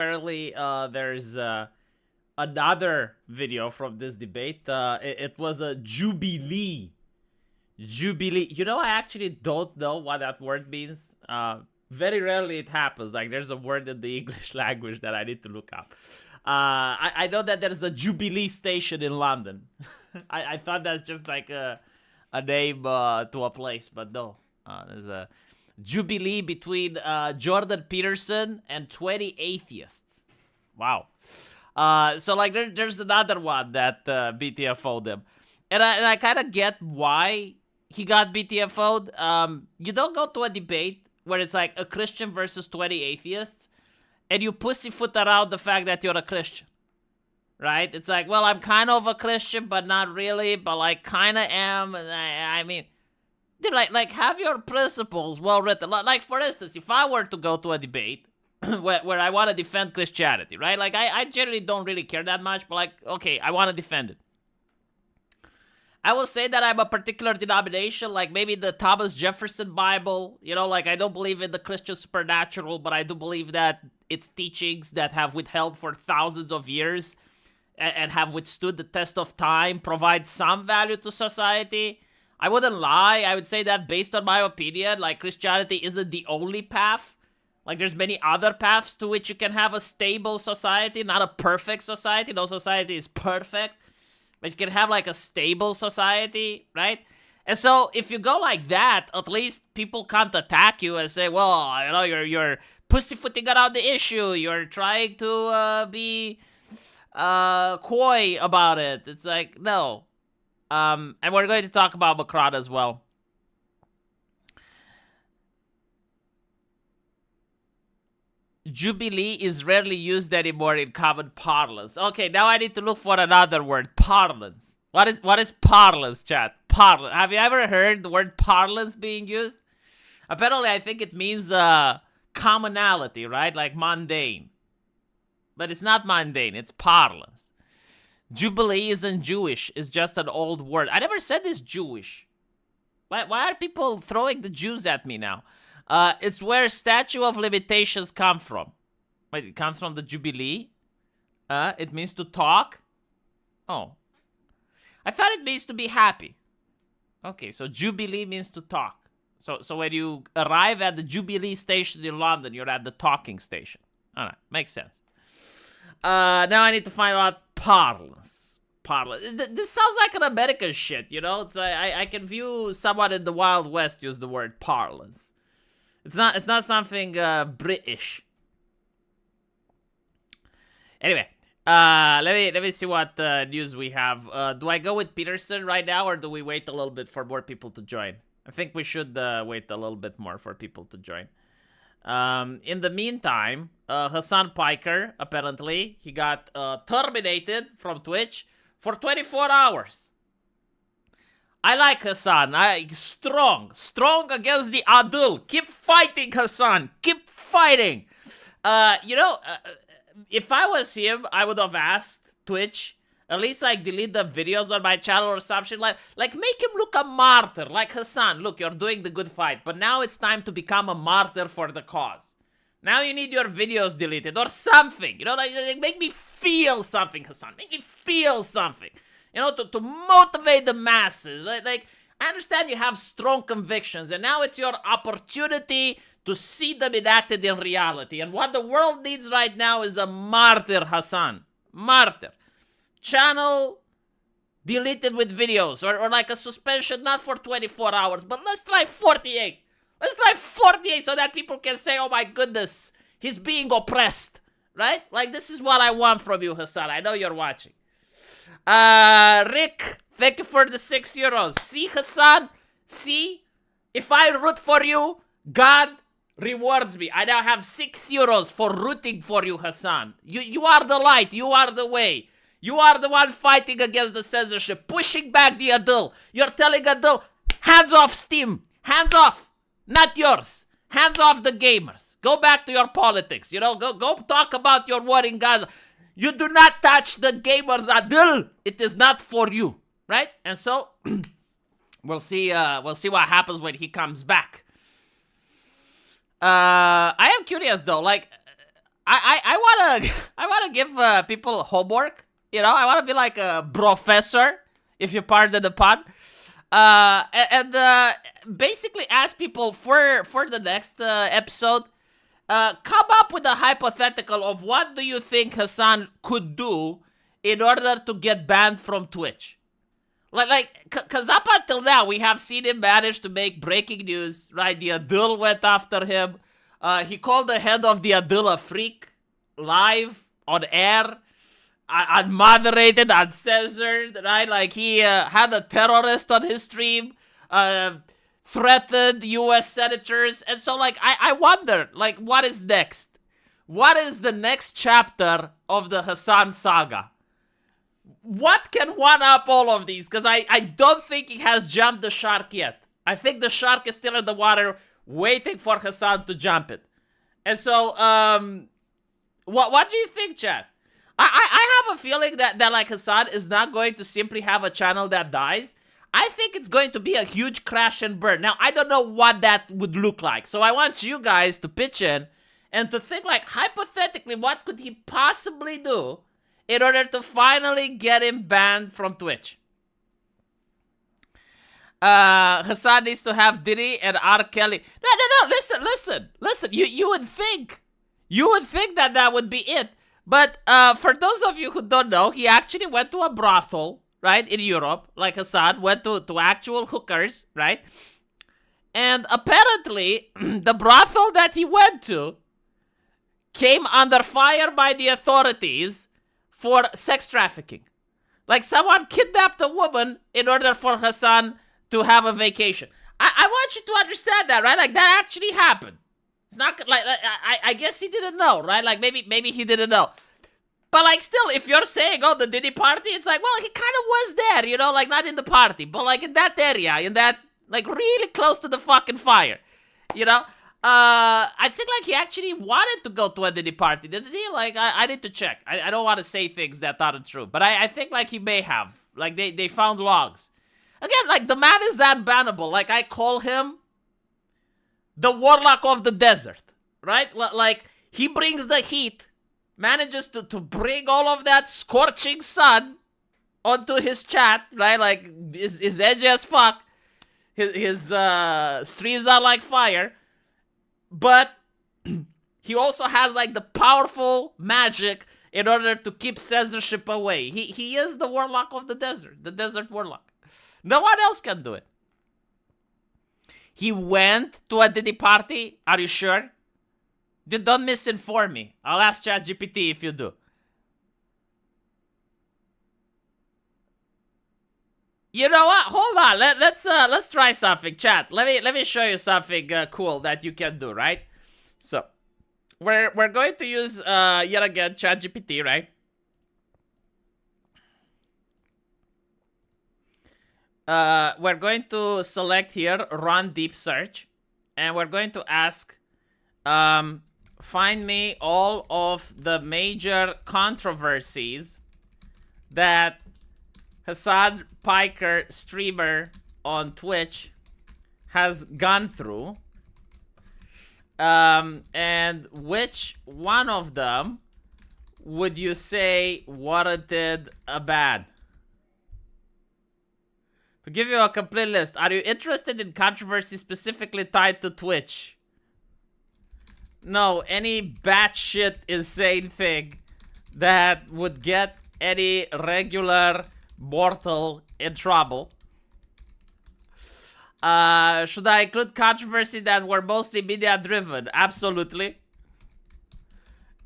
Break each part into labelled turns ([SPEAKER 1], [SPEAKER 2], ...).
[SPEAKER 1] apparently there's another video from this debate. It was a jubilee. Jubilee. You know, I actually don't know what that word means. Very rarely it happens. Like, there's a word in the English language that I need to look up. I know that there's a Jubilee station in London. I thought that's just like a name to a place, but no. There's a Jubilee between Jordan Peterson and 20 atheists. Wow. So like there's another one that BTFO'd him. And I kind of get why he got BTFO'd. You don't go to a debate where it's like a Christian versus 20 atheists and you pussyfoot around the fact that you're a Christian. Right? It's like, well, I'm kind of a Christian, but not really, but like kind of am. I mean, dude, like have your principles well written. Like, for instance, if I were to go to a debate where I want to defend Christianity, right? Like, I generally don't really care that much, but like, okay, I want to defend it. I will say that I'm a particular denomination, like maybe the Thomas Jefferson Bible, you know, like I don't believe in the Christian supernatural, but I do believe that its teachings that have withheld for thousands of years and have withstood the test of time provide some value to society. I wouldn't lie. I would say that based on my opinion, like Christianity isn't the only path. Like there's many other paths to which you can have a stable society, not a perfect society. No society is perfect. But you can have like a stable society, right? And so if you go like that, at least people can't attack you and say, well, you know, you're pussyfooting around the issue. You're trying to be coy about it. It's like, no. And we're going to talk about Macron as well. Jubilee is rarely used anymore in common parlance. Okay, now I need to look for another word. Parlance. What is parlance, chat? Parlance. Have you ever heard the word parlance being used? Apparently, I think it means commonality, right? Like mundane. But it's not mundane. It's parlance. Jubilee isn't Jewish. It's just an old word. I never said it's Jewish. Why are people throwing the Jews at me now? It's where statute of limitations come from. Wait, it comes from the Jubilee? It means to talk? Oh. I thought it means to be happy. Okay, so Jubilee means to talk. So when you arrive at the Jubilee station in London, you're at the talking station. Alright, makes sense. Now I need to find out parlance. Parlance. This sounds like an American shit, you know? It's I can view someone in the Wild West use the word parlance. It's not something British. Anyway, let me see what news we have. Do I go with Peterson right now, or do we wait a little bit for more people to join? I think we should wait a little bit more for people to join. In the meantime, Hasan Piker, apparently, he got terminated from Twitch for 24 hours. I like Hassan. Strong against the Adil. Keep fighting, Hassan. Keep fighting. You know, if I was him, I would have asked Twitch, at least like delete the videos on my channel or something. Like make him look a martyr. Like, Hassan, look, you're doing the good fight, but now it's time to become a martyr for the cause. Now you need your videos deleted or something. You know, like make me feel something, Hassan. Make me feel something. You know, to motivate the masses. Right? Like, I understand you have strong convictions, and now it's your opportunity to see them enacted in reality. And what the world needs right now is a martyr, Hassan. Martyr. Channel deleted with videos, or like a suspension, not for 24 hours, but let's try 48. Let's try 48 so that people can say, oh my goodness, he's being oppressed. Right? Like, this is what I want from you, Hassan. I know you're watching. Rick, thank you for the €6. See, Hassan? See? If I root for you, God rewards me. I now have €6 for rooting for you, Hassan. You are the light. You are the way. You are the one fighting against the censorship, pushing back the Adil. You're telling Adil, hands off Steam. Hands off. Not yours. Hands off the gamers. Go back to your politics. You know, go talk about your war in Gaza. You do not touch the gamers, Adil. It is not for you, right? And so we'll see what happens when he comes back. I am curious though. Like, I wanna I wanna give people homework. You know, I wanna be like a professor, if you pardon the pun. And basically ask people for the next episode. Come up with a hypothetical of what do you think Hassan could do in order to get banned from Twitch. Cause up until now we have seen him manage to make breaking news. Right, the Adil went after him. He called the head of the Adil a freak live on air, unmoderated, uncensored. Right, like he had a terrorist on his stream. Threatened U.S. senators, and so like I wonder, like, what is next? What is the next chapter of the Hassan saga? What can one up all of these? Because I don't think he has jumped the shark yet. I think the shark is still in the water, waiting for Hassan to jump it. And so, what do you think, Chad? I have a feeling that like Hassan is not going to simply have a channel that dies. I think it's going to be a huge crash and burn. Now, I don't know what that would look like. So I want you guys to pitch in and to think, like, hypothetically, what could he possibly do in order to finally get him banned from Twitch? Hassan needs to have Diddy and R. Kelly. No, listen. You would think that would be it. But for those of you who don't know, he actually went to a brothel, right, in Europe, like Hassan, went to actual hookers, right? And apparently, the brothel that he went to came under fire by the authorities for sex trafficking. Like, someone kidnapped a woman in order for Hassan to have a vacation. I want you to understand that, right? Like, that actually happened. It's not, like I guess he didn't know, right? Like, maybe he didn't know. But, like, still, if you're saying, oh, the Diddy party, it's like, well, he kind of was there, you know, like, not in the party, but, like, in that area, in that, like, really close to the fucking fire, you know? I think, like, he actually wanted to go to a Diddy party, didn't he? Like, I need to check. I don't want to say things that aren't true, but I think, like, he may have. Like, they found logs. Again, like, the man is unbannable. Like, I call him the warlock of the desert, right? Like, he brings the heat, manages to bring all of that scorching sun onto his chat, right? Like, is edgy as fuck. His streams are like fire. But he also has, like, the powerful magic in order to keep censorship away. He is the warlock of the desert warlock. No one else can do it. He went to a Diddy party? Are you sure? Don't misinform me. I'll ask ChatGPT if you do. You know what? Hold on. Let's try something, chat. Let me show you something cool that you can do, right? So, we're going to use yet again ChatGPT, right? We're going to select here run deep search, and we're going to ask find me all of the major controversies that Hasan Piker, streamer on Twitch, has gone through. And which one of them would you say warranted a ban? To give you a complete list, are you interested in controversy specifically tied to Twitch? No, any batshit insane thing that would get any regular mortal in trouble. Should I include controversy that were mostly media driven? Absolutely.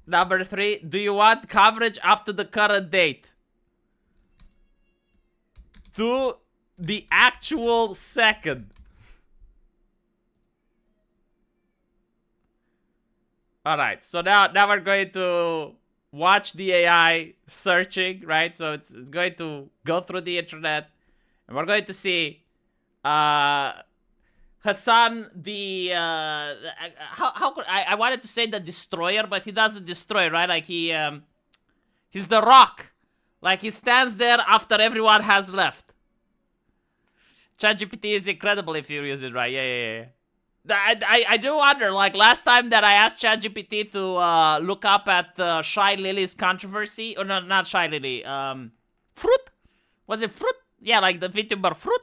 [SPEAKER 1] Number 3, do you want coverage up to the current date? To the actual second. Alright, so now we're going to watch the AI searching, right? So it's going to go through the internet, and we're going to see Hassan, the how could I wanted to say the destroyer, but he doesn't destroy, right? Like he's the rock. Like he stands there after everyone has left. ChatGPT is incredible if you use it right. Yeah. I do wonder, like, last time that I asked ChatGPT to look up at Shy Lily's controversy, or no, not Shy Lily, Fruit? Was it Fruit? Yeah, like the VTuber Fruit.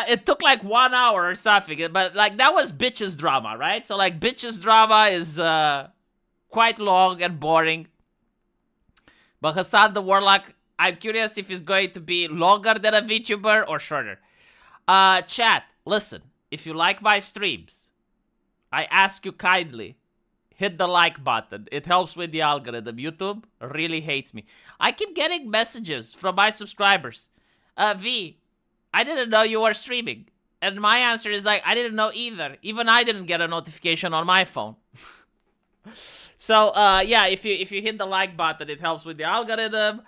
[SPEAKER 1] It took like 1 hour or something, but like that was bitches drama, right? So like bitches drama is quite long and boring. But Hassan the Warlock, I'm curious if he's going to be longer than a VTuber or shorter. Chat, listen, if you like my streams, I ask you kindly, hit the like button. It helps with the algorithm. YouTube really hates me. I keep getting messages from my subscribers. V, I didn't know you were streaming. And my answer is like, I didn't know either. Even I didn't get a notification on my phone. So, yeah, if you hit the like button, it helps with the algorithm.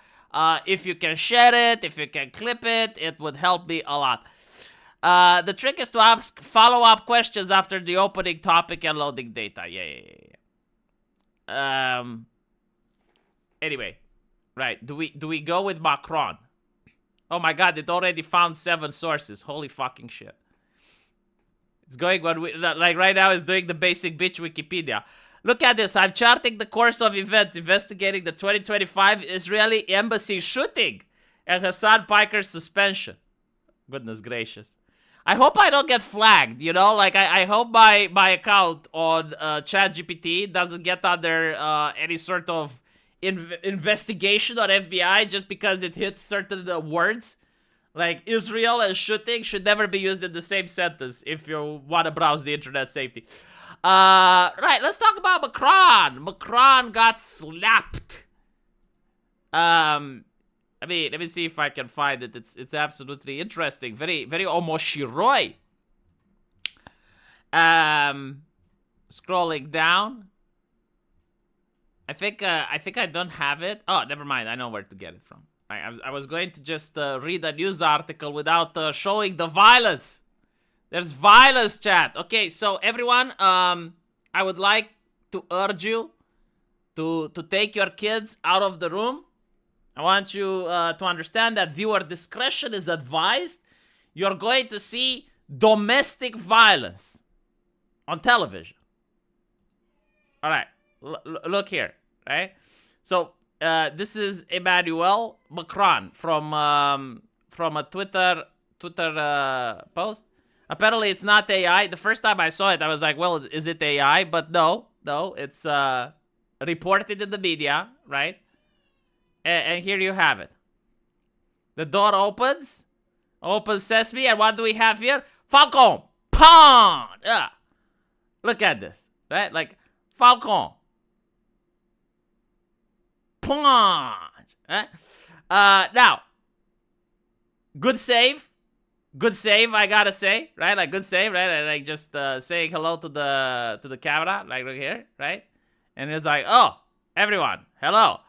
[SPEAKER 1] If you can share it, if you can clip it, it would help me a lot. The trick is to ask follow-up questions after the opening topic and loading data. Yeah. Anyway, right? Do we go with Macron? Oh my God! It already found 7 sources. Holy fucking shit! It's going what we like right now. Is doing the basic bitch Wikipedia. Look at this. I'm charting the course of events, investigating the 2025 Israeli embassy shooting and Hasan Piker's suspension. Goodness gracious. I hope I don't get flagged, you know? Like, I hope my account on ChatGPT doesn't get under any sort of investigation on FBI just because it hits certain words. Like, Israel and shooting should never be used in the same sentence if you want to browse the internet safety. Right, let's talk about Macron. Macron got slapped. Let me see if I can find it. It's absolutely interesting. Very omoshiroi. Scrolling down. I think I don't have it. Oh, never mind. I know where to get it from. I was going to just read a news article without showing the violence. There's violence, chat. Okay, so everyone, I would like to urge you to take your kids out of the room. I want you to understand that viewer discretion is advised. You're going to see domestic violence on television. All right, look here, right? So this is Emmanuel Macron from a Twitter post. Apparently, it's not AI. The first time I saw it, I was like, well, is it AI? But no, it's reported in the media, right? And here you have it. The door opens sesame, and what do we have here? Falcon, punch! Yeah. Look at this, right? Like, Falcon, punch! Right? Now, good save, I gotta say, right? Like, good save, right? And like just saying hello to the camera, like right here, right? And it's like, oh, everyone, hello.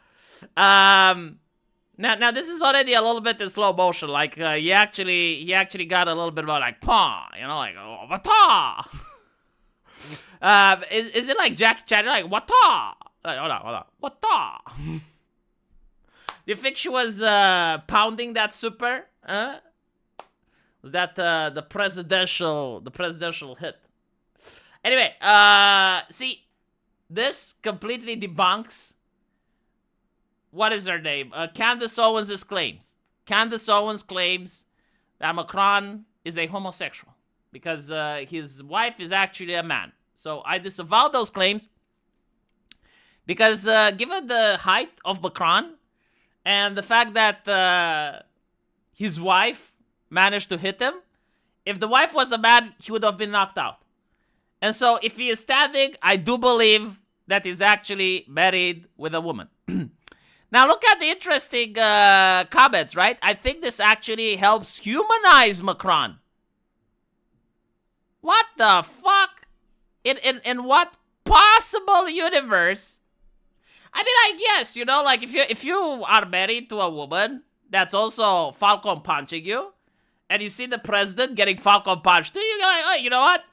[SPEAKER 1] Now this is already a little bit in slow motion. Like he actually got a little bit more like paw, you know, like oh, wata. Is it like Jackie Chan like wata? Like, hold on, wata. Do you think she was pounding that super? Was that the presidential hit? Anyway, see, this completely debunks. What is her name? Candace Owens' claims. Candace Owens claims that Macron is a homosexual because his wife is actually a man. So I disavow those claims because given the height of Macron and the fact that his wife managed to hit him, if the wife was a man, he would have been knocked out. And so if he is standing, I do believe that he's actually married with a woman. Now, look at the interesting comments, right? I think this actually helps humanize Macron. What the fuck? In what possible universe? I mean, I guess, you know, like if you are married to a woman that's also Falcon punching you, and you see the president getting Falcon punched too, you're like, oh, you know what?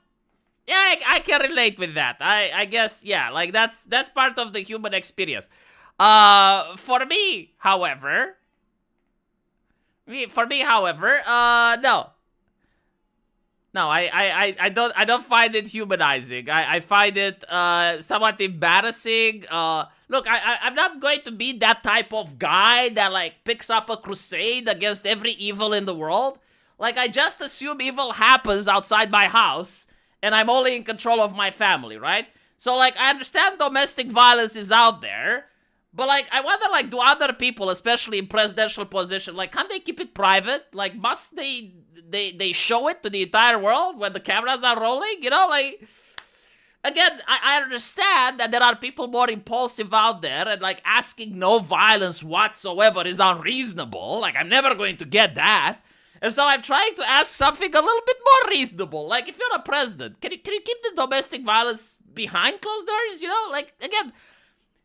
[SPEAKER 1] Yeah, I can relate with that. I guess, yeah, like that's part of the human experience. For me, however, no. No, I don't find it humanizing. I find it somewhat embarrassing. Look, I'm not going to be that type of guy that like picks up a crusade against every evil in the world. Like, I just assume evil happens outside my house, and I'm only in control of my family, right? So like, I understand domestic violence is out there, but like, I wonder, like, do other people, especially in presidential position, like, can't they keep it private? Like, must they show it to the entire world when the cameras are rolling? You know, like, again, I understand that there are people more impulsive out there, and like, asking no violence whatsoever is unreasonable. Like, I'm never going to get that. And so I'm trying to ask something a little bit more reasonable. Like, if you're a president, can you keep the domestic violence behind closed doors? You know, like, again,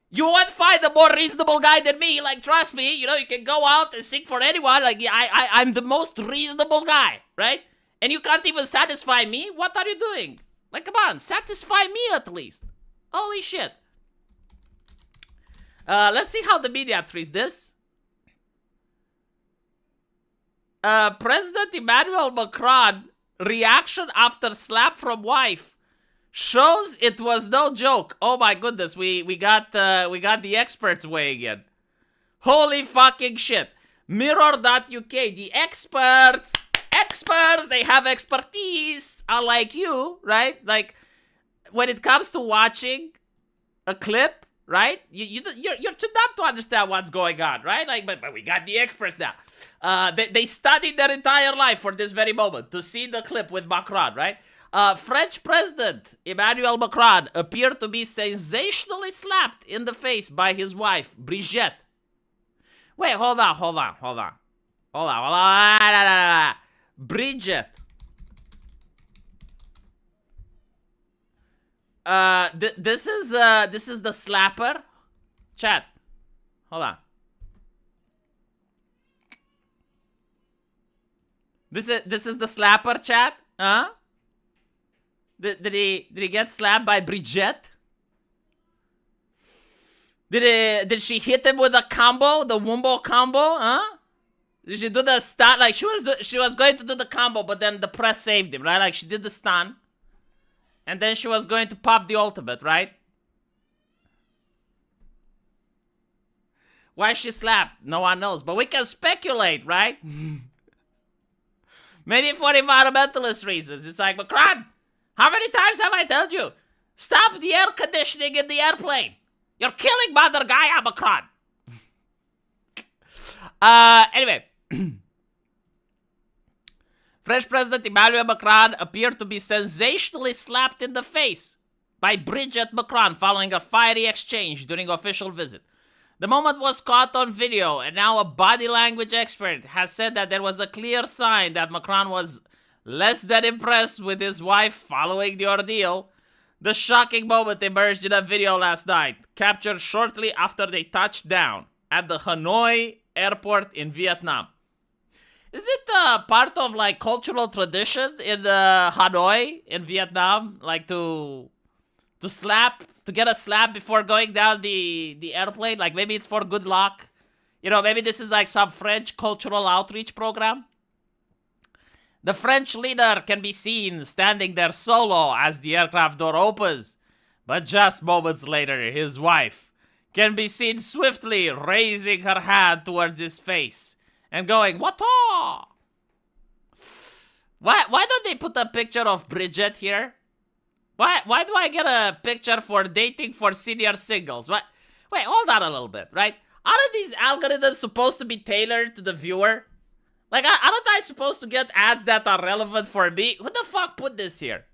[SPEAKER 1] you won't find a more reasonable guy than me. Like, trust me, you know, you can go out and sing for anyone. Like, I'm the most reasonable guy, right? And you can't even satisfy me? What are you doing? Like, come on, satisfy me at least. Holy shit. Let's see how the media treats this. President Emmanuel Macron reaction after slap from wife shows it was no joke. Oh my goodness, we got the experts weighing in. Holy fucking shit. Mirror.uk, the experts, they have expertise, unlike you, right? Like, when it comes to watching a clip, right? You're too dumb to understand what's going on, right? Like, but we got the experts now. They studied their entire life for this very moment to see the clip with Macron, right? French President Emmanuel Macron appeared to be sensationally slapped in the face by his wife, Brigitte. Wait, hold on. Brigitte. This is the slapper. Chat. Hold on. This is the slapper, chat. Huh? Did he get slapped by Brigitte? Did she hit him with a combo, the Wumbo combo? Huh? Did she do the stun? Like, she was going to do the combo, but then the press saved him, right? Like, she did the stun, and then she was going to pop the ultimate, right? Why she slapped? No one knows, but we can speculate, right? Maybe for environmentalist reasons. It's like, Macron, how many times have I told you? Stop the air conditioning in the airplane. You're killing Mother Gaia, Macron. Anyway. French President Emmanuel Macron appeared to be sensationally slapped in the face by Brigitte Macron following a fiery exchange during an official visit. The moment was caught on video, and now a body language expert has said that there was a clear sign that Macron was less than impressed with his wife following the ordeal. The shocking moment emerged in a video last night, captured shortly after they touched down at the Hanoi airport in Vietnam. Is it part of like cultural tradition in Hanoi in Vietnam, like to get a slap before going down the airplane? Like, maybe it's for good luck. You know, maybe this is like some French cultural outreach program. The French leader can be seen standing there solo as the aircraft door opens. But just moments later, his wife can be seen swiftly raising her hand towards his face and going, "What?" Why don't they put a picture of Brigitte here? Why do I get a picture for dating for senior singles? What? Wait, hold on a little bit, right? Aren't these algorithms supposed to be tailored to the viewer? Like, aren't I supposed to get ads that are relevant for me? Who the fuck put this here?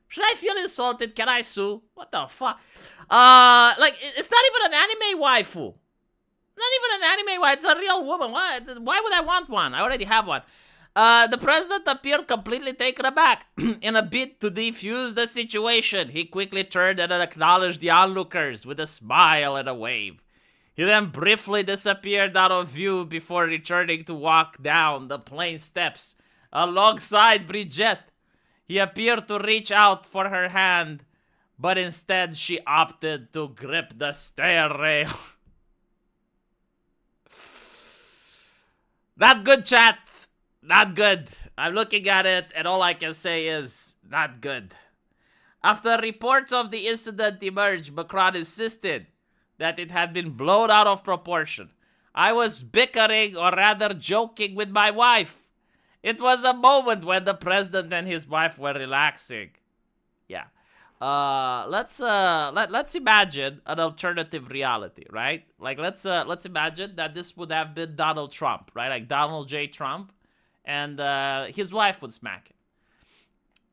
[SPEAKER 1] Should I feel insulted? Can I sue? What the fuck? Like, it's not even an anime waifu. Not even an anime waifu. It's a real woman. Why would I want one? I already have one. The president appeared completely taken aback. In a bid to defuse the situation, he quickly turned and acknowledged the onlookers with a smile and a wave. He then briefly disappeared out of view before returning to walk down the plane steps alongside Brigitte. He appeared to reach out for her hand, but instead she opted to grip the stair rail. Not good, chat. Not good. I'm looking at it, and all I can say is not good. After reports of the incident emerged, Macron insisted that it had been blown out of proportion. I was bickering, or rather joking, with my wife. It was a moment when the president and his wife were relaxing. Yeah. Let's imagine an alternative reality, right? Like let's imagine that this would have been Donald Trump, right? Like Donald J. Trump, and his wife would smack him.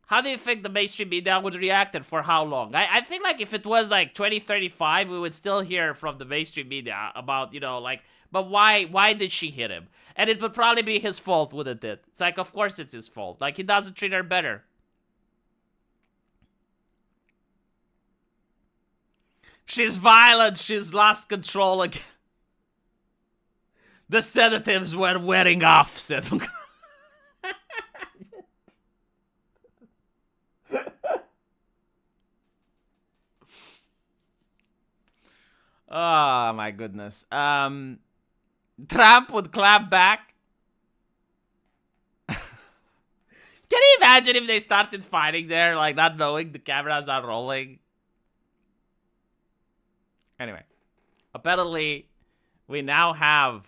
[SPEAKER 1] How do you think the mainstream media would react, and for how long? I think like if it was like 2035, we would still hear from the mainstream media about, you know, like, but why did she hit him? And it would probably be his fault, wouldn't it? It's like, of course it's his fault. Like, he doesn't treat her better. She's violent. She's lost control again. The sedatives were wearing off, said oh my goodness. Trump would clap back. Can you imagine if they started fighting there, like not knowing the cameras are rolling? Anyway, apparently we now have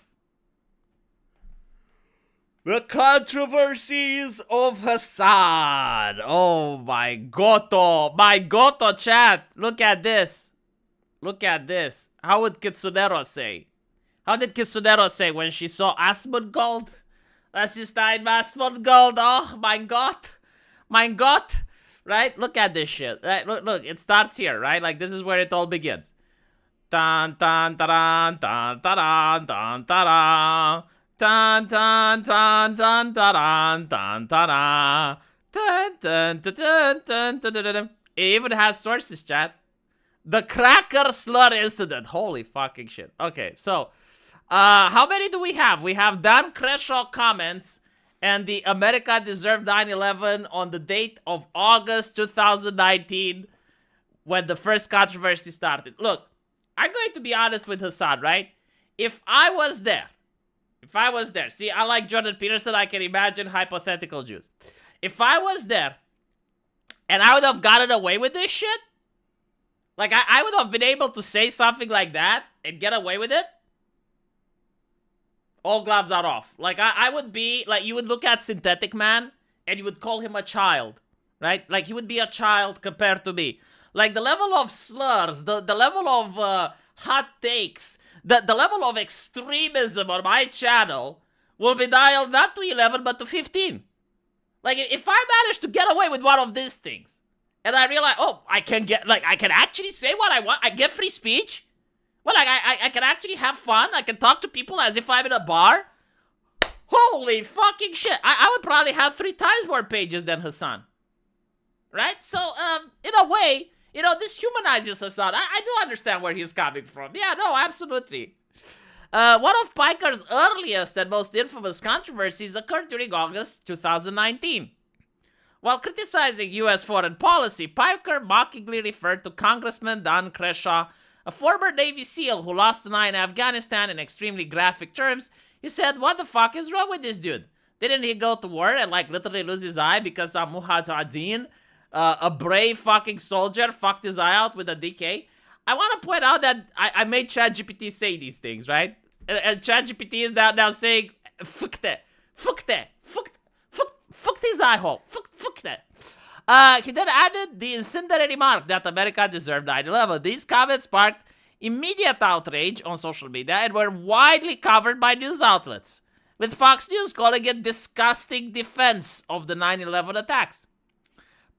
[SPEAKER 1] the controversies of Hassan. Oh my Goto chat. Look at this. Look at this. How would Kitsunero say? How did Kitsunero say when she saw Asmongold? Das ist ein Asmongold. Oh, mein Gott. Mein Gott. Right? Look at this shit. Right? Look, it starts here, right? Like, this is where it all begins. Tan tan taran tan taran tan taran. Tan tan tan tan taran tan taran. Tan tan tan tan tan tan. It even has sources, chat. The cracker slur incident. Holy fucking shit. Okay, so how many do we have? We have Dan Creshaw comments and the America deserved 9/11 on the date of August 2019 when the first controversy started. Look, I'm going to be honest with Hassan, right? If I was there, see, I like Jordan Peterson, I can imagine hypothetical Jews. If I was there and I would have gotten away with this shit, like I would have been able to say something like that and get away with it, all gloves are off. Like I would be, like, you would look at Synthetic Man and you would call him a child, right? Like he would be a child compared to me. Like the level of slurs, the level of hot takes, the level of extremism on my channel will be dialed not to 11 but to 15. Like if I manage to get away with one of these things and I realize, oh, I can actually say what I want, I get free speech. Well, like I can actually have fun. I can talk to people as if I'm in a bar. Holy fucking shit. I would probably have 3 times more pages than Hassan. Right? So, in a way, you know, this humanizes Hassan. I do understand where he's coming from. Yeah, no, absolutely. One of Piker's earliest and most infamous controversies occurred during August 2019. While criticizing U.S. foreign policy, Piker mockingly referred to Congressman Don Creshaw, a former Navy SEAL who lost an eye in Afghanistan, in extremely graphic terms. He said, what the fuck is wrong with this dude? Didn't he go to war and, like, literally lose his eye because Mujahideen, a brave fucking soldier, fucked his eye out with a DK? I want to point out that I made ChatGPT say these things, right? And ChatGPT is now saying, fuck that, fuck that, fuck his eye hole, fuck that. He then added the incendiary remark that America deserved 9/11. These comments sparked immediate outrage on social media and were widely covered by news outlets, with Fox News calling it disgusting defense of the 9/11 attacks.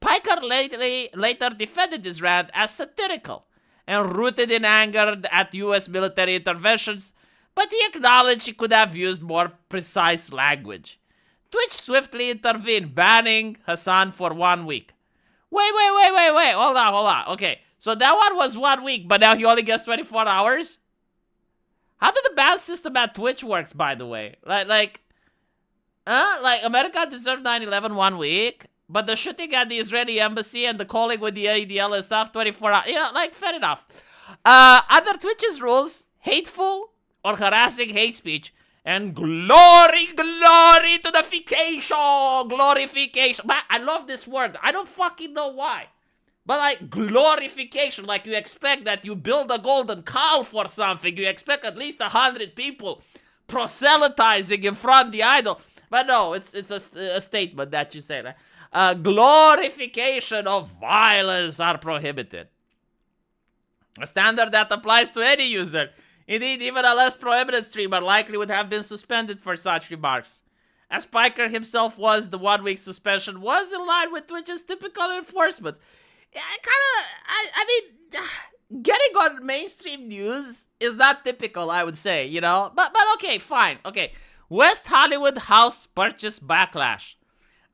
[SPEAKER 1] Piker later defended his rant as satirical and rooted in anger at U.S. military interventions, but he acknowledged he could have used more precise language. Twitch swiftly intervened, banning Hassan for 1 week. Wait. Hold on. Okay, so that one was 1 week, but now he only gets 24 hours? How did the ban system at Twitch works, by the way? Like America deserved 9/11 1 week, but the shooting at the Israeli embassy and the calling with the ADL and stuff, 24 hours. You know, like, fair enough. Under Twitch's rules, hateful or harassing hate speech And glory to the fication, glorification. Man, I love this word. I don't fucking know why. But like glorification, like you expect that you build a golden cow for something. You expect at least 100 people proselytizing in front of the idol. But no, it's a statement that you say, right? Glorification of violence are prohibited. A standard that applies to any user. Indeed, even a less prohibited streamer likely would have been suspended for such remarks. As Piker himself was, the 1-week suspension was in line with Twitch's typical enforcement. Yeah, I mean, getting on mainstream news is not typical, I would say, you know? But okay, fine, okay. West Hollywood house purchase backlash.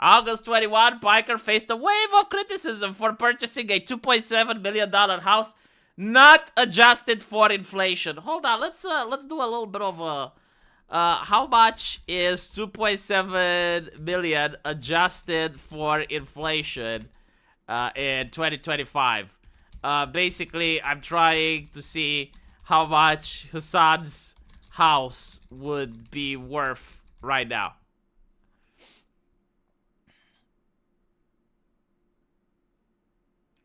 [SPEAKER 1] August 21, Piker faced a wave of criticism for purchasing a $2.7 million house not adjusted for inflation. Hold on, let's do a little bit of a how much is 2.7 million adjusted for inflation in 2025? Basically, I'm trying to see how much Hassan's house would be worth right now.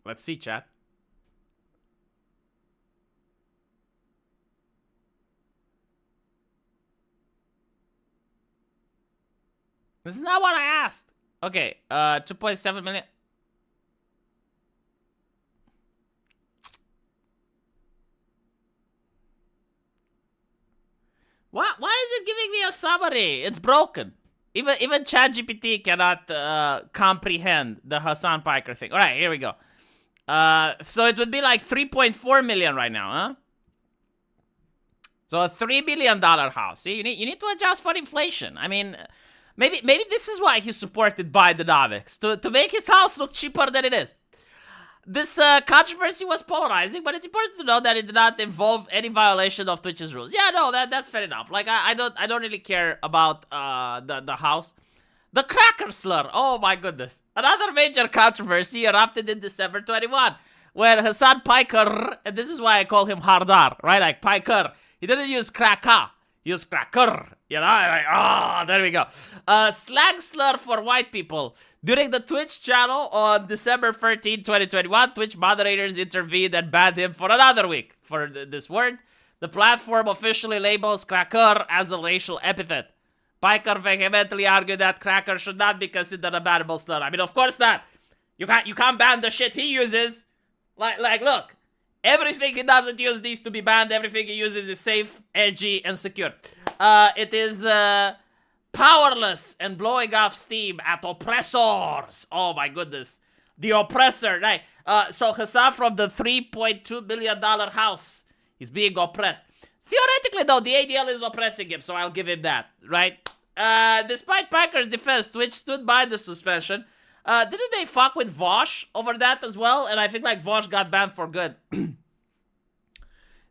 [SPEAKER 1] Let's see, chat. This is not what I asked. Okay, 2.7 million. Why is it giving me a summary? It's broken. Even ChatGPT cannot comprehend the Hasan Piker thing. All right, here we go. So it would be like 3.4 million right now, huh? So a $3 million house. See, you need to adjust for inflation. I mean, maybe this is why he's supported by the Bidenomics, to make his house look cheaper than it is. This controversy was polarizing, but it's important to know that it did not involve any violation of Twitch's rules. Yeah, no, that's fair enough. Like I don't really care about the house. The cracker slur. Oh my goodness. Another major controversy erupted in December 21 when Hasan Piker, and this is why I call him Hardar, right? Like Piker. He didn't use cracker. He used cracker. You know, like, there we go. Slang slur for white people. During the Twitch channel on December 13, 2021, Twitch moderators intervened and banned him for another week for this word. The platform officially labels cracker as a racial epithet. Piker vehemently argued that cracker should not be considered a bannable slur. I mean, of course not. You can't ban the shit he uses. Like, look. Everything he doesn't use needs to be banned. Everything he uses is safe, edgy, and secure. It is powerless and blowing off steam at oppressors. Oh my goodness. The oppressor, right? So Hassan from the $3.2 million house is being oppressed. Theoretically, though, the ADL is oppressing him, so I'll give him that, right? Despite Piker's defense, Twitch stood by the suspension. Didn't they fuck with Vosh over that as well? And I think like Vosh got banned for good.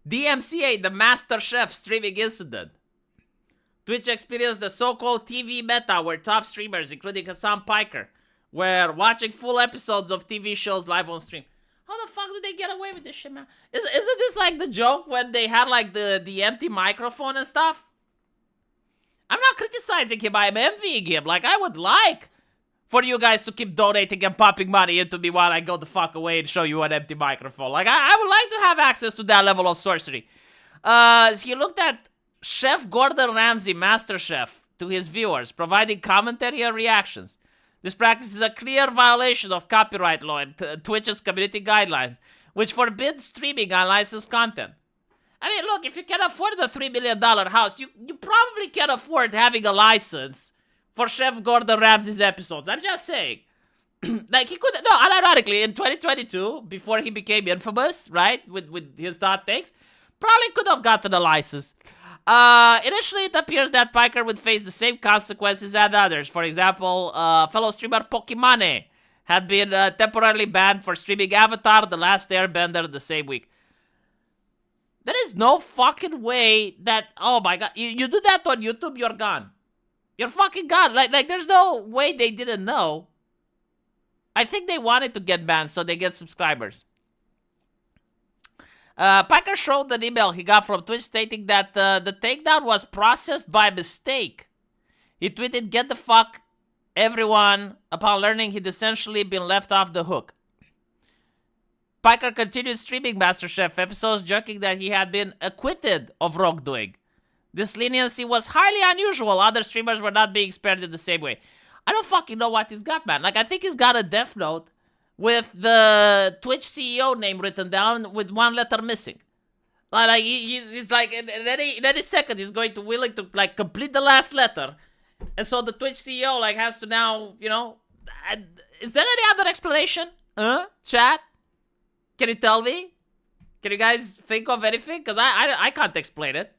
[SPEAKER 1] DMCA, the Master Chef streaming incident. Twitch experienced the so-called TV meta where top streamers, including Hasan Piker, were watching full episodes of TV shows live on stream. How the fuck did they get away with this shit, man? Isn't this like the joke when they had like the empty microphone and stuff? I'm not criticizing him, I'm envying him. Like, I would like for you guys to keep donating and popping money into me while I go the fuck away and show you an empty microphone. Like, I would like to have access to that level of sorcery. He looked at Chef Gordon Ramsay, Master Chef, to his viewers, providing commentary and reactions. This practice is a clear violation of copyright law and Twitch's community guidelines, which forbids streaming unlicensed content. I mean, look, if you can afford the $3 million house, you probably can afford having a license for Chef Gordon Ramsay's episodes. I'm just saying. Like, he could... No, unironically, in 2022, before he became infamous, right, with his hot takes, probably could have gotten a license. Initially, it appears that Piker would face the same consequences as others. For example, fellow streamer Pokimane had been temporarily banned for streaming Avatar: The Last Airbender the same week. There is no fucking way that... Oh my god, you do that on YouTube, you're gone. You're fucking gone. Like, there's no way they didn't know. I think they wanted to get banned so they get subscribers. Piker showed an email he got from Twitch stating that the takedown was processed by mistake. He tweeted, "Get the fuck, everyone," upon learning he'd essentially been left off the hook. Piker continued streaming MasterChef episodes, joking that he had been acquitted of wrongdoing. This leniency was highly unusual. Other streamers were not being spared in the same way. I don't fucking know what he's got, man. Like, I think he's got a death note with the Twitch CEO name written down with one letter missing. Like he's like, in any second, he's going to willing to, like, complete the last letter. And so the Twitch CEO, like, has to now, you know... Is there any other explanation? Chat? Can you tell me? Can you guys think of anything? Because I can't explain it.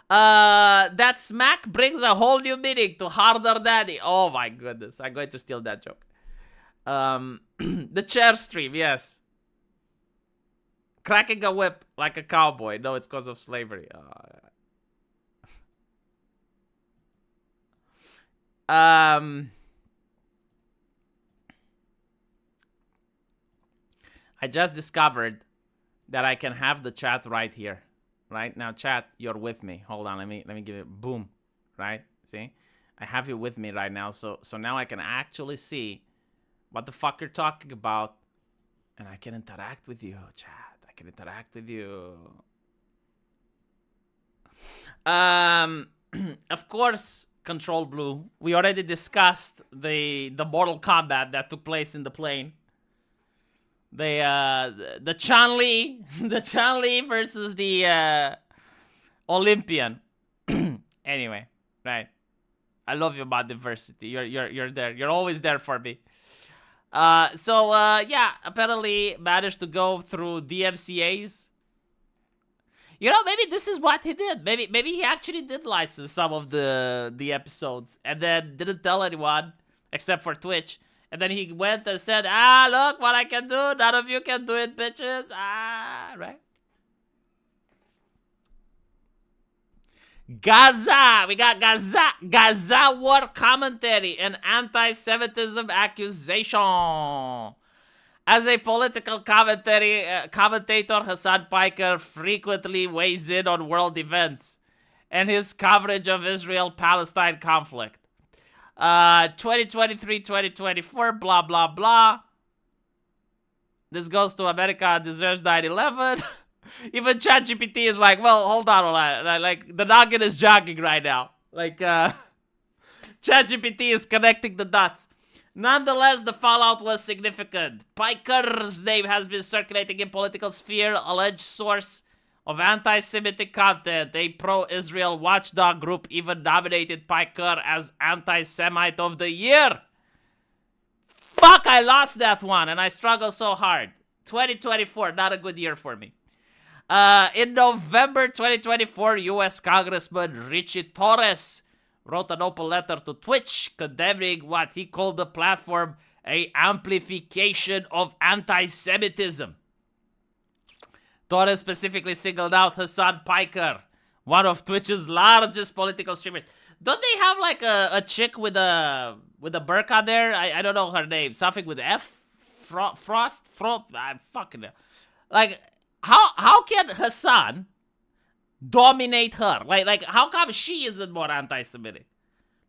[SPEAKER 1] That smack brings a whole new meaning to Harder Daddy. Oh my goodness. I'm going to steal that joke. The chair stream, yes. Cracking a whip like a cowboy. No, it's because of slavery. I just discovered that I can have the chat right here. Right now, chat, you're with me. Hold on, let me give it boom. Right? See? I have you with me right now. So now I can actually see what the fuck you're talking about. And I can interact with you, chat. I can interact with you. Of course, Control Blue. We already discussed the Mortal Kombat that took place in the plane. The Chun-Li, versus the Olympian. Anyway, right. I love you about diversity. You're there. You're always there for me. Yeah, apparently managed to go through DMCA's. You know, maybe this is what he did. Maybe he actually did license some of the episodes and then didn't tell anyone except for Twitch. And then he went and said, look what I can do. None of you can do it, bitches. Right? Gaza. We got Gaza. Gaza war commentary and anti-Semitism accusation. As a political commentator, Hasan Piker frequently weighs in on world events and his coverage of Israel-Palestine conflict. 2023-2024, blah, blah, blah. This goes to America deserves 9/11. Even ChatGPT is like, well, hold on. Like, the noggin is jogging right now. Like, ChatGPT is connecting the dots. Nonetheless, the fallout was significant. Piker's name has been circulating in political sphere, alleged source of anti-Semitic content. A pro-Israel watchdog group even nominated Piker as Anti-Semite of the Year. Fuck, I lost that one, and I struggle so hard. 2024, not a good year for me. In November 2024, U.S. Congressman Richie Torres wrote an open letter to Twitch condemning what he called the platform a amplification of anti-Semitism. Torres specifically singled out Hasan Piker, one of Twitch's largest political streamers. Don't they have like a chick with a burqa there? I don't know her name. Something with F? Frost? I fucking know. Like, how can Hassan dominate her? Like how come she isn't more anti-Semitic?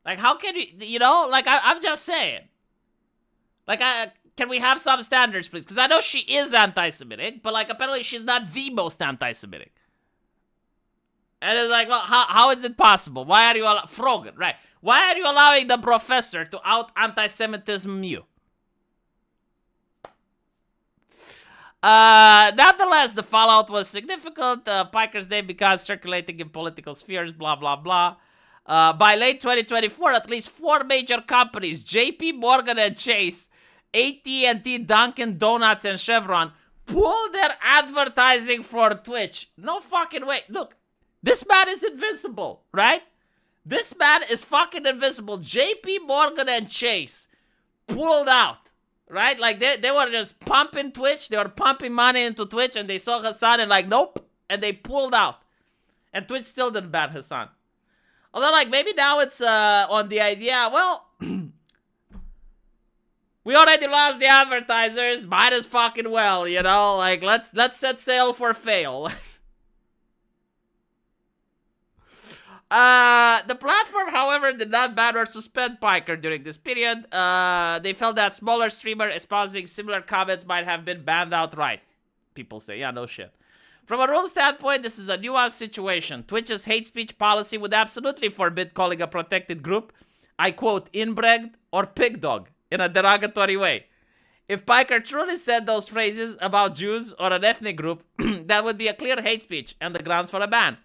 [SPEAKER 1] Like, how can you know? Like, I'm just saying. Like, can we have some standards, please? Because I know she is anti-Semitic, but, like, apparently she's not the most anti-Semitic. And it's like, well, how is it possible? Why are you Frogan, right? Why are you allowing the professor to out anti-Semitism you? Nonetheless, the fallout was significant. Piker's name began circulating in political spheres, blah, blah, blah. By late 2024, at least 4 major companies, JP Morgan and Chase, AT&T, Dunkin' Donuts, and Chevron, pulled their advertising for Twitch. No fucking way. Look, this man is invincible, right? This man is fucking invincible. JP Morgan and Chase pulled out. Right? Like, they were just pumping Twitch. They were pumping money into Twitch, and they saw Hassan and like, nope. And they pulled out. And Twitch still didn't ban Hassan. Although, like, maybe now it's on the idea, well, We already lost the advertisers. Might as fucking well, you know? Like, let's set sail for fail. The platform, however, did not ban or suspend Piker during this period. They felt that smaller streamer espousing similar comments might have been banned outright. People say, yeah, no shit. From a rule standpoint, this is a nuanced situation. Twitch's hate speech policy would absolutely forbid calling a protected group, I quote, inbred or pig dog, in a derogatory way. If Piker truly said those phrases about Jews or an ethnic group, that would be a clear hate speech and the grounds for a ban.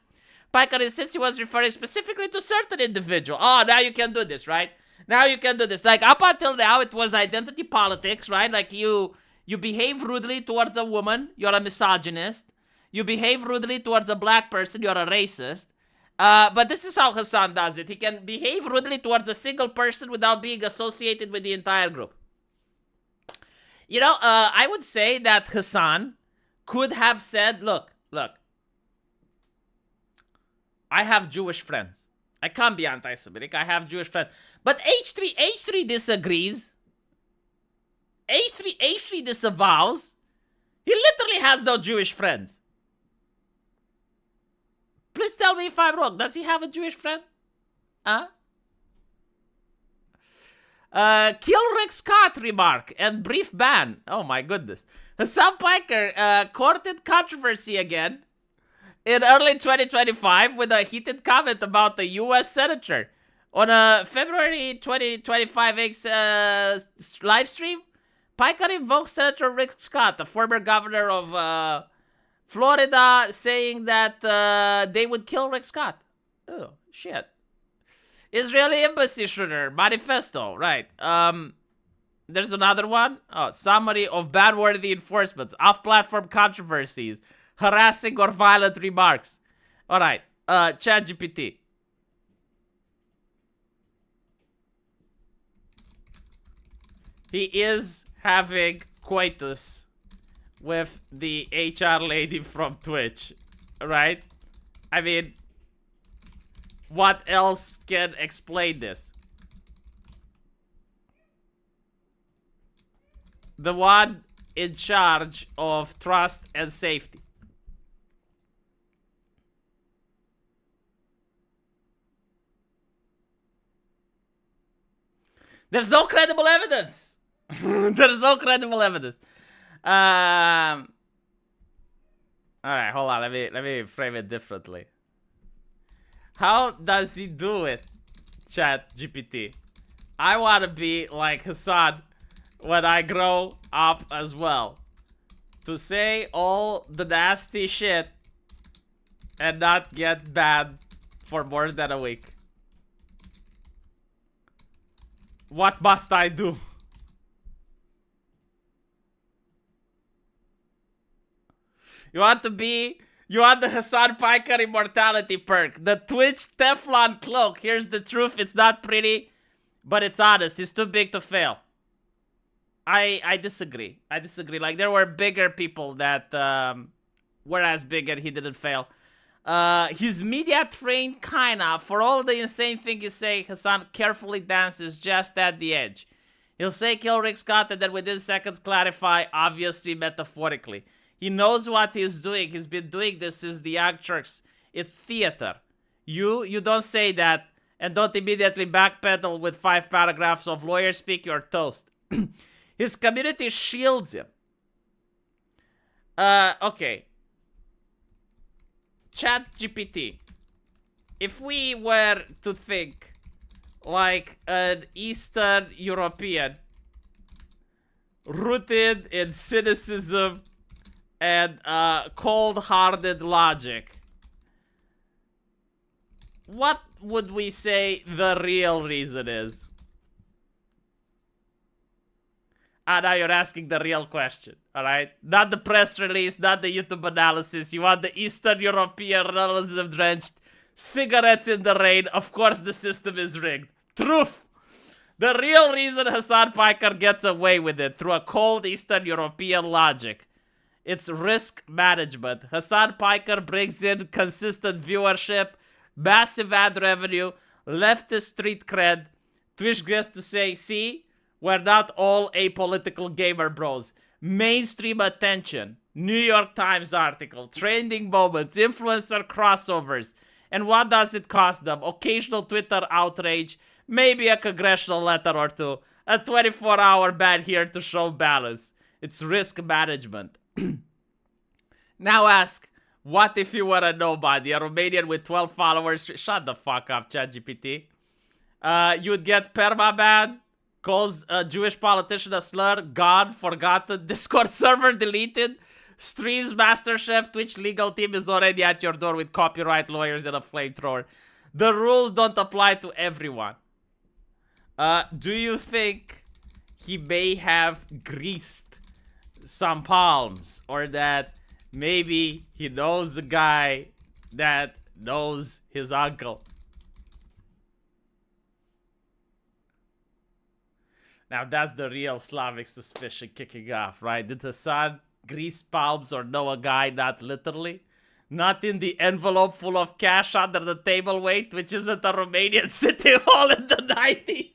[SPEAKER 1] Piker insists he was referring specifically to certain individual. Oh, now you can do this, right? Now you can do this. Like, up until now, it was identity politics, right? Like, you behave rudely towards a woman, you're a misogynist. You behave rudely towards a black person, you're a racist. But this is how Hassan does it. He can behave rudely towards a single person without being associated with the entire group. You know, I would say that Hassan could have said, look, I have Jewish friends. I can't be anti-Semitic. I have Jewish friends. But H3 disagrees. H3 disavows. He literally has no Jewish friends. Please tell me if I'm wrong. Does he have a Jewish friend? Huh? Kill Rick Scott remark and brief ban. Oh my goodness. Hasan Piker courted controversy again in early 2025 with a heated comment about the U.S. Senator. On a February 2025 live stream, Piker invoked Senator Rick Scott, the former governor of Florida, saying that they would kill Rick Scott. Oh, shit. Israeli embassy shooter, manifesto, right. There's another one. Oh, summary of ban-worthy enforcements, off-platform controversies, harassing or violent remarks. All right, ChatGPT. He is having coitus with the HR lady from Twitch, right? I mean, what else can explain this? The one in charge of trust and safety. There's no credible evidence. There's no credible evidence. All right, hold on. Let me frame it differently. How does he do it, ChatGPT? I want to be like Hassan when I grow up as well. To say all the nasty shit and not get banned for more than a week. What must I do? You want the Hasan Piker immortality perk. The Twitch Teflon cloak. Here's the truth. It's not pretty, but it's honest. It's too big to fail. I disagree. I disagree. Like, there were bigger people that were as big and he didn't fail. He's media trained kinda. For all the insane thing you say, Hassan carefully dances just at the edge. He'll say kill Rick Scott and then within seconds clarify, obviously metaphorically. He knows what he's doing. He's been doing this since the Young Turks. It's theater. You don't say that and don't immediately backpedal with 5 paragraphs of lawyer speak. You're toast. His community shields him. Okay. ChatGPT. If we were to think like an Eastern European rooted in cynicism and cold-hearted logic, what would we say the real reason is? Now you're asking the real question, alright? Not the press release, not the YouTube analysis. You want the Eastern European realism-drenched cigarettes in the rain. Of course the system is rigged. Truth! The real reason Hasan Piker gets away with it through a cold Eastern European logic. It's risk management. Hasan Piker brings in consistent viewership, massive ad revenue, leftist street cred. Twitch gets to say, see, We're not all apolitical gamer bros. Mainstream attention, New York Times article, trending moments, influencer crossovers. And what does it cost them? Occasional Twitter outrage, maybe a congressional letter or two, a 24-hour ban here to show balance. It's risk management. Now ask, what if you were a nobody, a Romanian with 12 followers? Shut the fuck up, ChatGPT. You'd get permaban, calls a Jewish politician a slur, gone, forgotten, Discord server deleted, streams MasterChef, Twitch legal team is already at your door with copyright lawyers and a flamethrower. The rules don't apply to everyone. Do you think he may have greased some palms, or that maybe he knows a guy that knows his uncle? Now that's the real Slavic suspicion kicking off, right? Did Hassan grease palms or know a guy, not literally? Not in the envelope full of cash under the table weight, which is at the Romanian city hall in the 90s.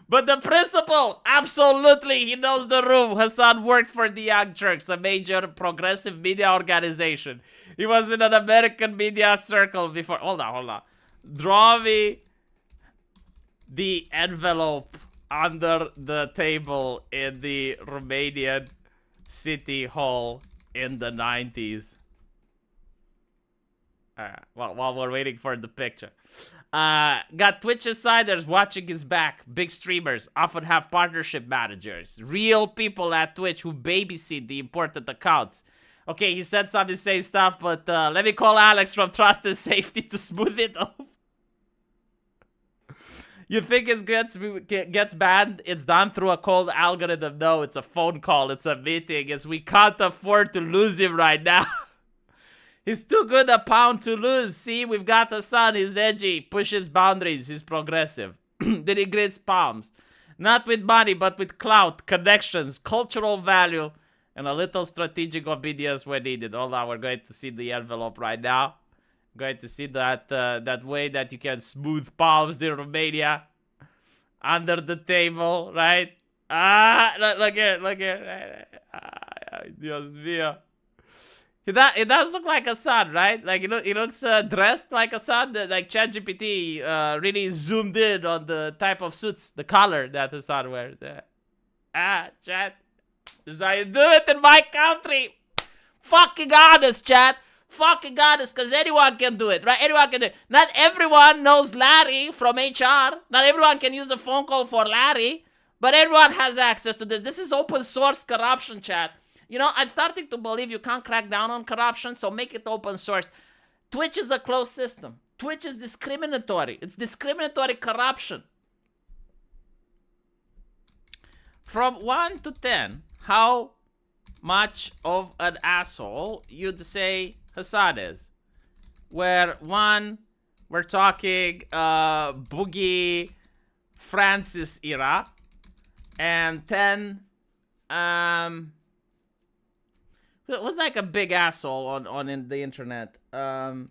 [SPEAKER 1] But the principle, absolutely, he knows the room. Hassan worked for the Young Turks, a major progressive media organization. He was in an American media circle before. Hold on. Draw me the envelope under the table in the Romanian city hall in the 90s. While we're waiting for the picture. Got Twitch insiders watching his back. Big streamers often have partnership managers. Real people at Twitch who babysit the important accounts. Okay, he said some insane stuff, but let me call Alex from Trust and Safety to smooth it off. You think it gets banned? It's done through a cold algorithm. No, it's a phone call. It's a meeting. We can't afford to lose him right now. He's too good a pound to lose. See, we've got a son. He's edgy, pushes boundaries. He's progressive. Then he grits palms. Not with money, but with clout, connections, cultural value, and a little strategic obedience when needed. Hold on, we're going to see the envelope right now. Going to see that that way that you can smooth palms in Romania. Under the table, right? Look here. Dios mío. It does look like Hassan, right? Like, he looks dressed like Hassan. Like ChatGPT really zoomed in on the type of suits, the color that Hassan wears. Chat. This is how you do it in my country. Fucking honest, chat. Fucking honest, because anyone can do it, right? Anyone can do it. Not everyone knows Larry from HR. Not everyone can use a phone call for Larry. But everyone has access to this. This is open source corruption, chat. You know, I'm starting to believe you can't crack down on corruption, so make it open source. Twitch is a closed system. Twitch is discriminatory. It's discriminatory corruption. From 1 to 10, how much of an asshole you'd say Hassan is? Where 1, we're talking Boogie Francis era, and 10, it was like a big asshole on in the internet. Adita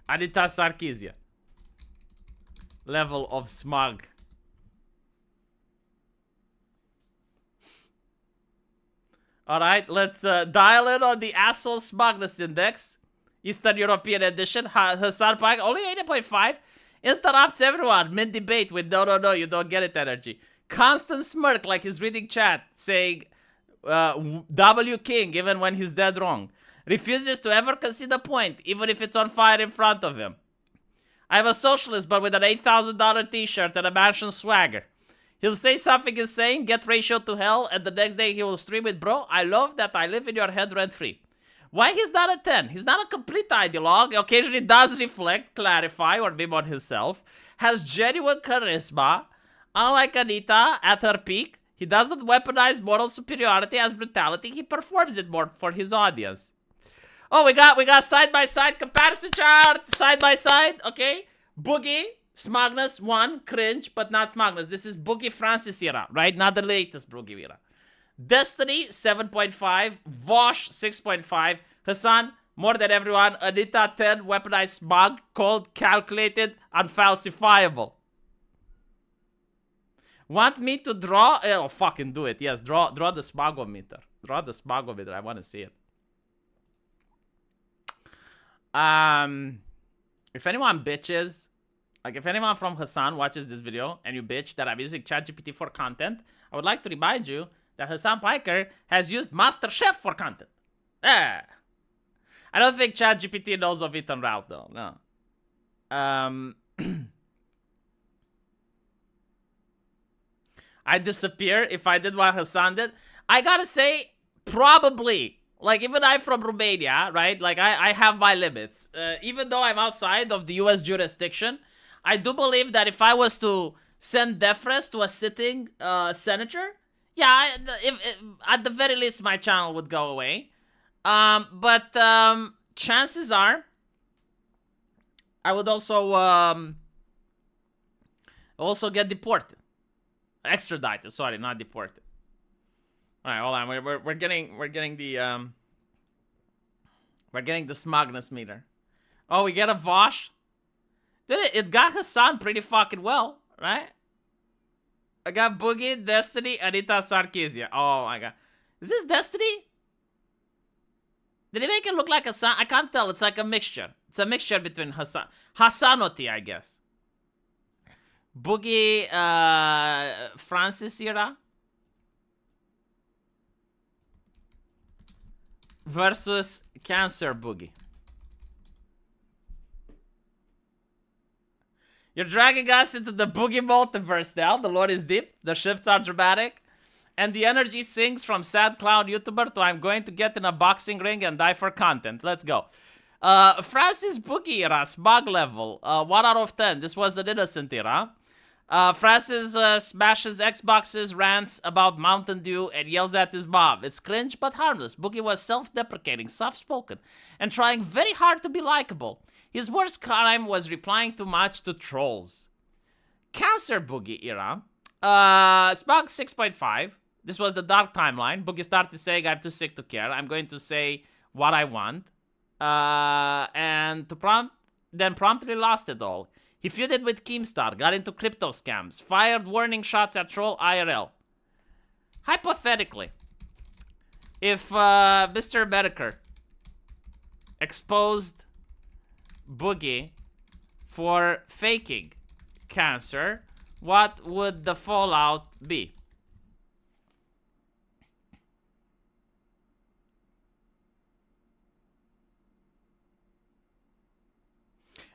[SPEAKER 1] Sarkisian. Level of smug. Alright, let's dial in on the asshole smugness index. Eastern European edition. Hasan Piker, only 80.5. Interrupts everyone mid-debate with no, you don't get it energy. Constant smirk like he's reading chat, saying W King even when he's dead wrong. Refuses to ever concede a point, even if it's on fire in front of him. I'm a socialist, but with an $8,000 t-shirt and a mansion swagger. He'll say something insane, get ratio to hell, and the next day he will stream it. Bro, I love that I live in your head rent-free. Why he's not a 10? He's not a complete ideologue. Occasionally does reflect, clarify, or meme on himself. Has genuine charisma. Unlike Anita at her peak, he doesn't weaponize moral superiority as brutality. He performs it more for his audience. Oh, we got side-by-side comparison chart. Side-by-side, okay. Boogie, smugness, 1, cringe, but not smugness. This is Boogie Francis era, right? Not the latest Boogie era. Destiny, 7.5. Vosh, 6.5. Hassan, More than everyone, Anita 10 weaponized smog, cold, calculated, unfalsifiable. Want me to draw? Oh, fucking do it. Yes, draw the smogometer. Draw the smogometer. I want to see it. If anyone bitches, like if anyone from Hassan watches this video and you bitch that I'm using ChatGPT for content, I would like to remind you that Hasan Piker has used MasterChef for content. I don't think ChatGPT knows of Ethan Ralph though. No. I'd disappear if I did what Hassan did. I gotta say, probably. Like, even I'm from Romania, right? Like, I have my limits. Even though I'm outside of the US jurisdiction, I do believe that if I was to send deference to a sitting senator, yeah, if at the very least, my channel would go away. But chances are, I would also get deported. Extradited, sorry, not deported. All right, hold on. We're getting the smugness meter. Oh, we get a Vosh. It got Hassan pretty fucking well, right? I got Boogie, Destiny, Anita, Sarkisia. Oh my god, is this Destiny? Did he make it look like Hassan? I can't tell. It's like a mixture. It's a mixture between Hassanoti, I guess. Boogie, Francis era versus Cancer Boogie. You're dragging us into the Boogie multiverse now. The Lord is deep. The shifts are dramatic. And the energy sings from sad clown YouTuber to I'm going to get in a boxing ring and die for content. Let's go. Francis Boogie era, smog level. 1 out of 10. This was an innocent era. Francis smashes Xboxes, rants about Mountain Dew, and yells at his mom. It's cringe but harmless. Boogie was self-deprecating, soft-spoken, and trying very hard to be likable. His worst crime was replying too much to trolls. Cancer Boogie era. Smog 6.5. This was the dark timeline. Boogie started saying, I'm too sick to care. I'm going to say what I want. And then promptly lost it all. He feuded with Keemstar, got into crypto scams, fired warning shots at Troll IRL. Hypothetically, if Mr. Medicare exposed Boogie for faking cancer, what would the fallout be?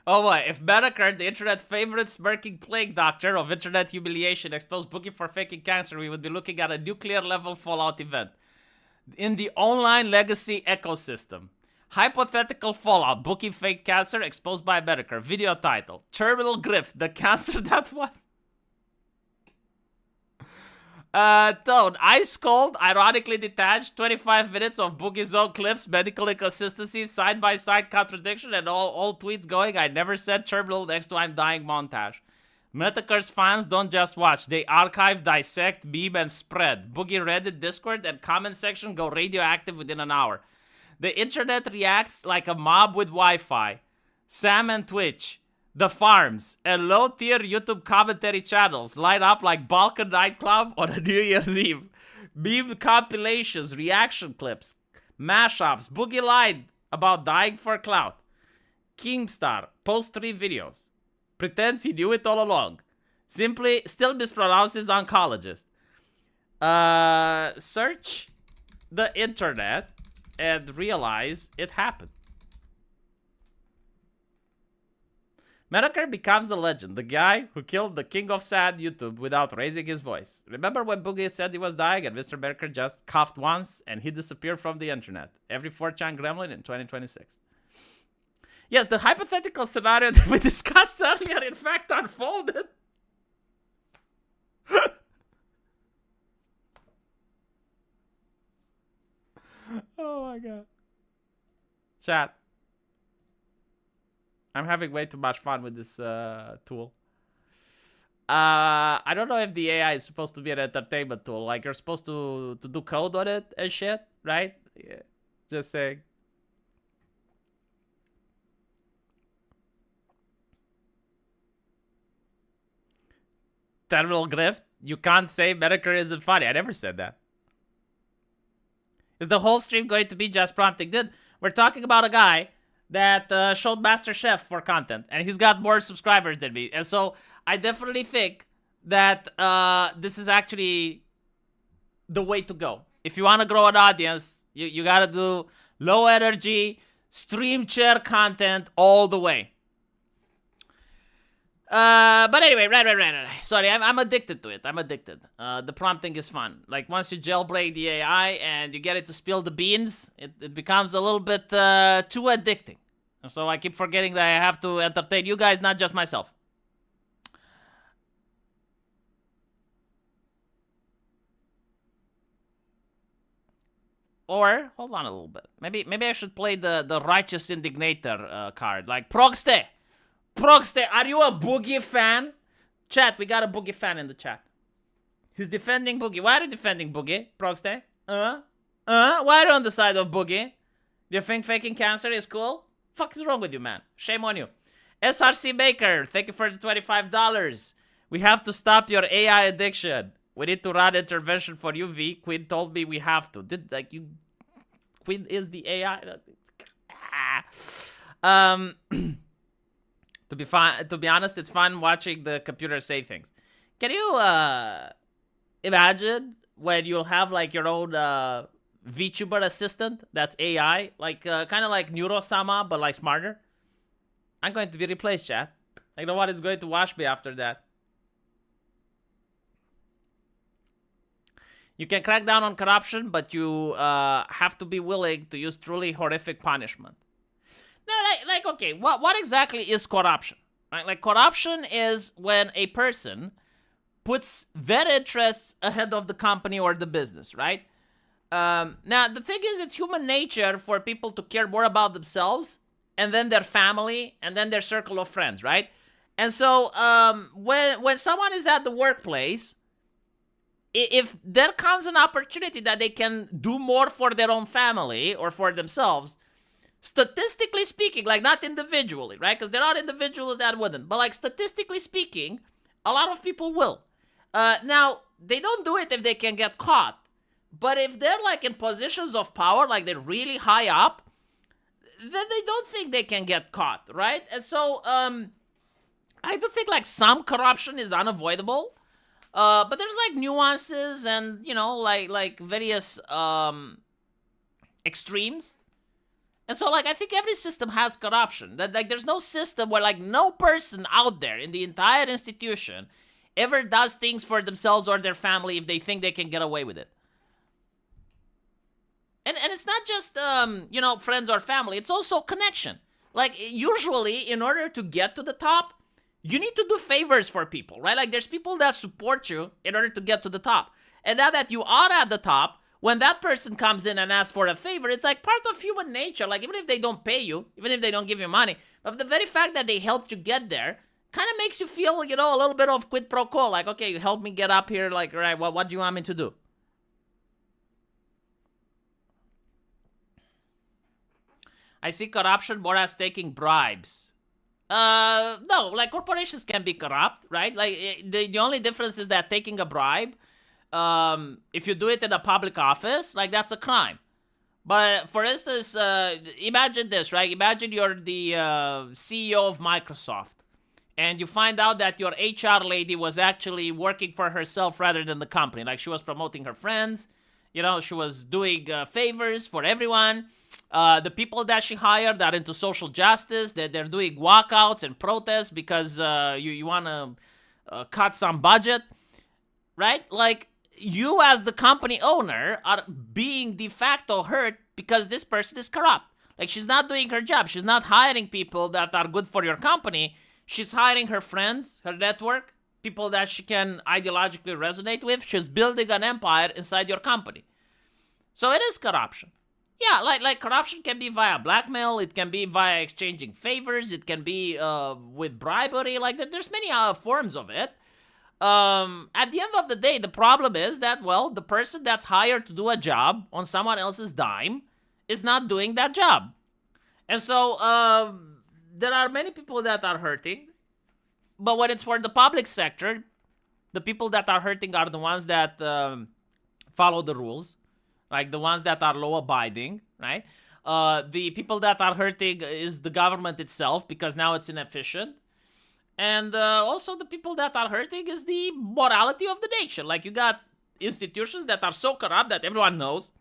[SPEAKER 1] Oh boy, if Medicare, the internet favorite smirking plague doctor of internet humiliation, exposed Boogie for faking cancer, we would be looking at a nuclear level fallout event in the online legacy ecosystem. Hypothetical fallout, Boogie faked cancer exposed by Medicare. Video title, Terminal Grift, the cancer that was. Tone, ice cold, ironically detached, 25 minutes of Boogie's own clips, medical inconsistencies, side-by-side contradiction, and all tweets going, I never said terminal next to I'm dying montage. Metacure's fans don't just watch, they archive, dissect, meme, and spread. Boogie Reddit, Discord, and comment section go radioactive within an hour. The internet reacts like a mob with Wi-Fi. Sam and Twitch, the farms, and low-tier YouTube commentary channels line up like Balkan nightclub on a New Year's Eve. Meme compilations, reaction clips, mashups. Boogie lied about dying for clout. Keemstar posts 3 videos. Pretends he knew it all along. Simply still mispronounces oncologist. Search the internet and realize it happened. Medicare becomes a legend, the guy who killed the king of sad YouTube without raising his voice. Remember when Boogie said he was dying and Mr. Medicare just coughed once and he disappeared from the internet? Every 4chan gremlin in 2026. Yes, the hypothetical scenario that we discussed earlier in fact unfolded. Oh my god. Chat. I'm having way too much fun with this tool. I don't know if the AI is supposed to be an entertainment tool. Like, you're supposed to do code on it and shit, right? Yeah. Just saying. Terminal grift. You can't say Medicare isn't funny. I never said that. Is the whole stream going to be just prompting? Dude, we're talking about a guy that showed Master Chef for content, and he's got more subscribers than me. And so I definitely think that this is actually the way to go. If you want to grow an audience, you got to do low energy, stream chair content all the way. But anyway, right. Sorry, I'm addicted to it. I'm addicted. The prompting is fun. Like, once you jailbreak the AI and you get it to spill the beans, it becomes a little bit too addicting. So I keep forgetting that I have to entertain you guys, not just myself. Or, hold on a little bit. Maybe I should play the righteous indignator card. Like, Progste, are you a Boogie fan? Chat, we got a Boogie fan in the chat. He's defending Boogie. Why are you defending Boogie, Progste? Why are you on the side of Boogie? Do you think faking cancer is cool? Fuck is wrong with you, man? Shame on you. SRC Baker, thank you for the $25. We have to stop your AI addiction. We need to run intervention for you, V. Quinn told me we have to. Quinn is the AI. To be honest, it's fun watching the computer say things. Can you imagine when you'll have like your own VTuber assistant that's AI, like kind of like Neurosama but like smarter? I'm going to be replaced, chat. Like, no one is going to watch me after that. You can crack down on corruption, but you have to be willing to use truly horrific punishment. No, like okay, what exactly is corruption? Right? Like, corruption is when a person puts their interests ahead of the company or the business, right? Now, the thing is, it's human nature for people to care more about themselves and then their family and then their circle of friends, right? And so when someone is at the workplace, if there comes an opportunity that they can do more for their own family or for themselves, statistically speaking, like not individually, right? Because there are individuals that wouldn't. But like statistically speaking, a lot of people will. Now, they don't do it if they can get caught. But if they're like in positions of power, like they're really high up, then they don't think they can get caught, right? And so I do think like some corruption is unavoidable. But there's like nuances and, you know, like various extremes. And so like I think every system has corruption. That like there's no system where like no person out there in the entire institution ever does things for themselves or their family if they think they can get away with it. And it's not just you know, friends or family, it's also connection. Like usually in order to get to the top, you need to do favors for people, right? Like there's people that support you in order to get to the top. And now that you are at the top, when that person comes in and asks for a favor, it's like part of human nature. Like even if they don't pay you, even if they don't give you money, but the very fact that they helped you get there kind of makes you feel, you know, a little bit of quid pro quo. Like, okay, you helped me get up here. Like, right, what do you want me to do? I see corruption more as taking bribes. No, like corporations can be corrupt, right? Like the only difference is that taking a bribe, if you do it in a public office, like that's a crime. But for instance, imagine this, right? Imagine you're the CEO of Microsoft and you find out that your HR lady was actually working for herself rather than the company. Like she was promoting her friends, you know, she was doing favors for everyone. The people that she hired are into social justice. They're doing walkouts and protests because you want to cut some budget, right? Like, you as the company owner are being de facto hurt because this person is corrupt. Like, she's not doing her job. She's not hiring people that are good for your company. She's hiring her friends, her network, people that she can ideologically resonate with. She's building an empire inside your company. So it is corruption. Yeah, like corruption can be via blackmail, it can be via exchanging favors, it can be with bribery, like there's many forms of it. At the end of the day, the problem is that, well, the person that's hired to do a job on someone else's dime is not doing that job. And so there are many people that are hurting, but when it's for the public sector, The people that are hurting are the ones that follow the rules, like the ones that are law-abiding, right? The people that are hurting is the government itself because now it's inefficient. And also the people that are hurting is the morality of the nation. Like, you got institutions that are so corrupt that everyone knows.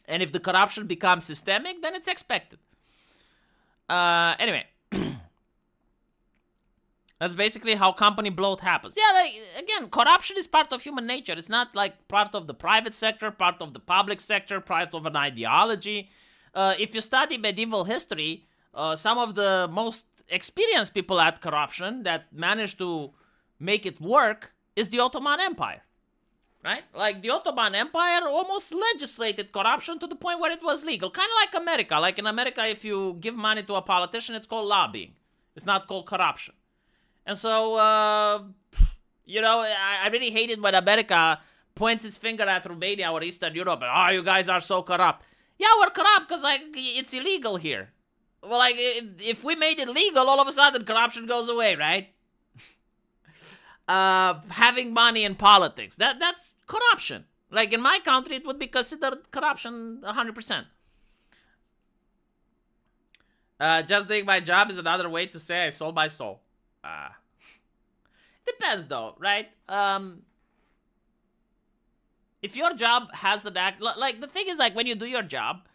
[SPEAKER 1] And if the corruption becomes systemic, then it's expected. Anyway. That's basically how company bloat happens. Yeah, like, again, corruption is part of human nature. It's not like part of the private sector, part of the public sector, part of an ideology. If you study medieval history, some of the most experienced people at corruption that managed to make it work is the Ottoman Empire, right? Like, the Ottoman Empire almost legislated corruption to the point where it was legal. Kind of like America. Like, in America, if you give money to a politician, it's called lobbying. It's not called corruption. And so, you know, I really hate it when America points its finger at Romania or Eastern Europe and, oh, you guys are so corrupt. Yeah, we're corrupt because, like, it's illegal here. Well, like, if we made it legal, all of a sudden corruption goes away, right? Having money in politics, that's corruption. Like, in my country, it would be considered corruption 100%. Just doing my job is another way to say I sold my soul. Depends though, right? If your job has an act, like, the thing is, like, when you do your job,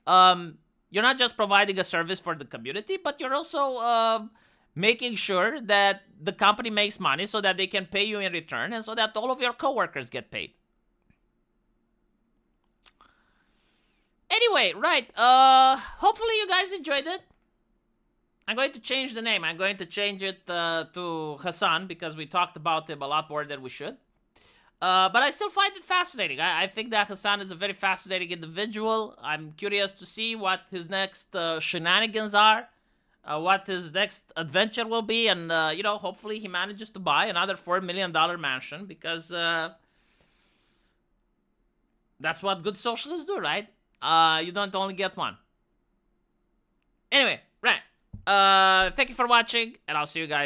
[SPEAKER 1] you're not just providing a service for the community, but you're also making sure that the company makes money so that they can pay you in return and so that all of your coworkers get paid. Anyway, right, hopefully you guys enjoyed it. I'm going to change the name. I'm going to change it to Hassan because we talked about him a lot more than we should. But I still find it fascinating. I think that Hassan is a very fascinating individual. I'm curious to see what his next shenanigans are, what his next adventure will be, and, you know, hopefully he manages to buy another $4 million mansion because that's what good socialists do, right? You don't only get one. Anyway, right. Thank you for watching, and I'll see you guys